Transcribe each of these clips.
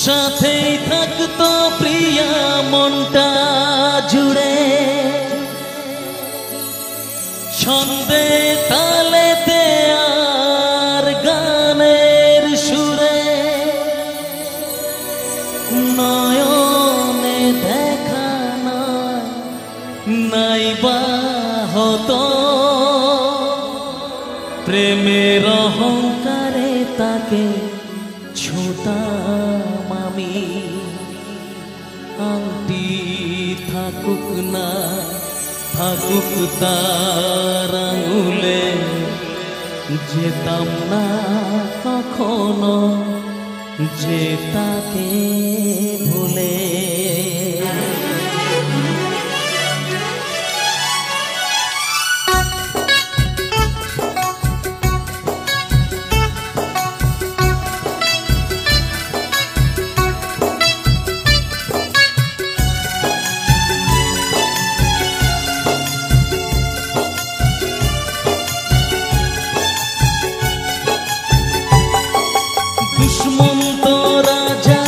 সাথেই থাকতো প্রিয়া মনটা জুড়ে, ছন্দে তালেতে আর গানের সুরে, নয়নে দেখা নাই বা হতো, প্রেমের অহংকারে তাকে ছুতাম আমি। আংটি থাকুক না থাকুক তার আঙুলে, যেতাম না কখনো যে তাকে ভুলে। দুশ্মন্ত রাজা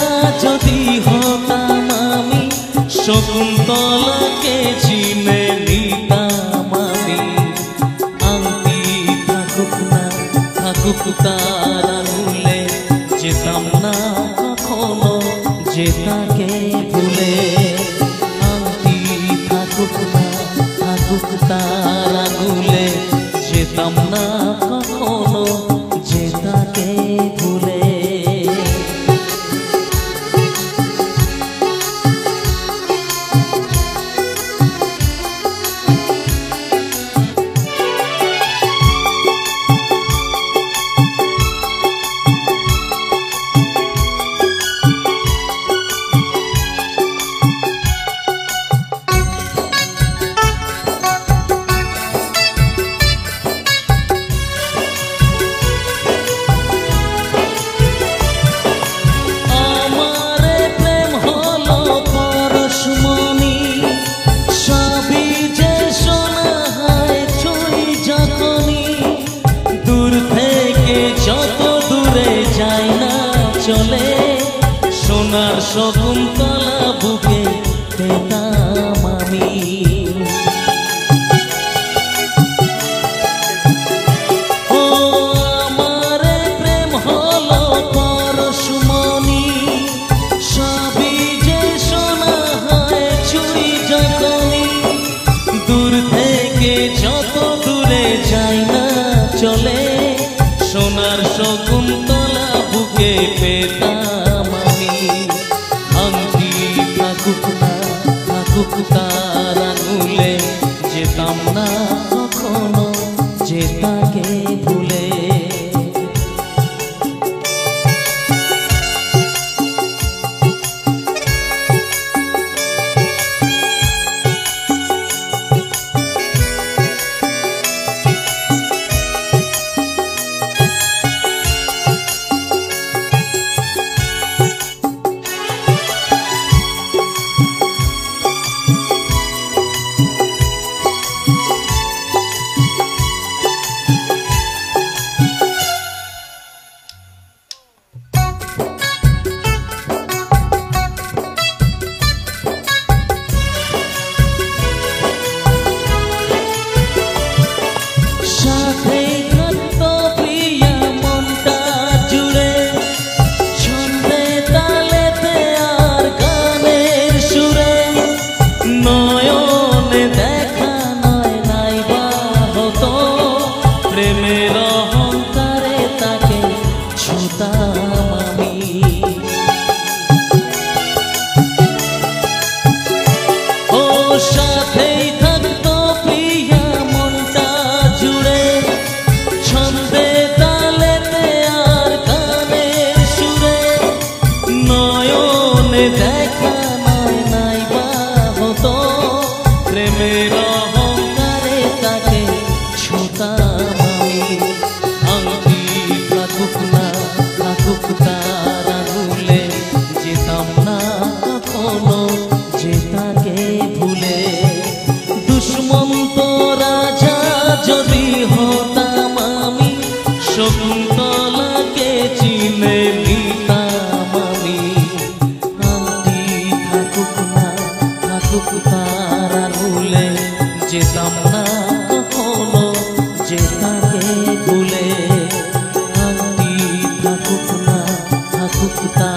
যদি হতাম আমি, শকুন্তলাকে চিনে নিতাম আমি। আংটি থাকুক না থাকুক তার আঙুলে, যেতাম না কখনো যে তাকে ভুলে। আংটি থাকুক না থাকুক তার আঙুলে, যেতাম না কখনো যে তাকে ভুলে। চলে সোনার শকুন্তলা বুকে পেতাম আমি। ও আমার প্রেম হলো পরশমণি, সবই যে সোনা হয় ছুঁই যখনই। দূর থেকে যত দূরে যাই না চলে, সোনার শকুন্তলা বুকে পেতাম আমি। আংটি থাকুক না থাকুক তার আঙুলে, যেতাম না কখনো যে তাকে ভুলে। সাথেই থাকতো প্রিয়া মনটা জুড়ে, ছন্দে তালেতে আর গানের সুরে, নয়নে দেখা নাই বা হতো, প্রেমের অহংকারে তাকে ছুতাম আমি। ও সাথেই থাকতো প্রিয়া মনটা জুড়ে, ছন্দে তালেতে আর গানের সুরে, নয়নে দেখা নাই বা হতো, প্রেমের অহংকারে তাকে ছুতাম আমি। আংটি থাকুক না থাকুক তা